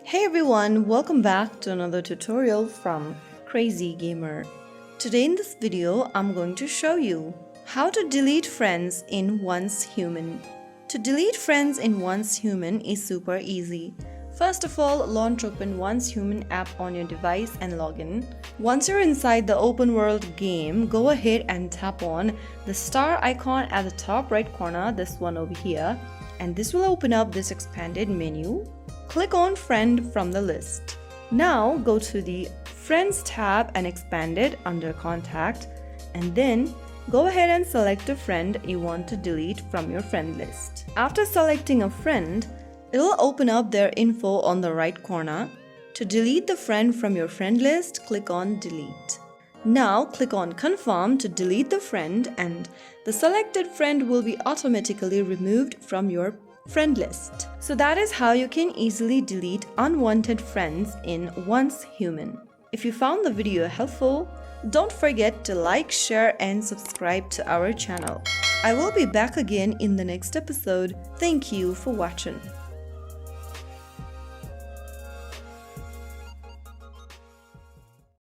Hey everyone, welcome back to another tutorial from Crazy Gamer. Today in this video, I'm going to show you how to delete friends in Once Human. To delete friends in Once Human is super easy. First of all, launch open Once Human app on your device and log in. Once you're inside the open world game, go ahead and tap on the star icon at the top right corner, this one over here, and this will open up this expanded menu. Click on Friend from the list. Now go to the Friends tab and expand it under Contact, and then go ahead and select a friend you want to delete from your friend list. After selecting a friend, it will open up their info on the right corner. To delete the friend from your friend list, click on Delete. Now click on Confirm to delete the friend, and the selected friend will be automatically removed from your friend list. So that is how you can easily delete unwanted friends in Once Human. If you found the video helpful, don't forget to like, share and subscribe to our channel. I will be back again in the next episode. Thank you for watching.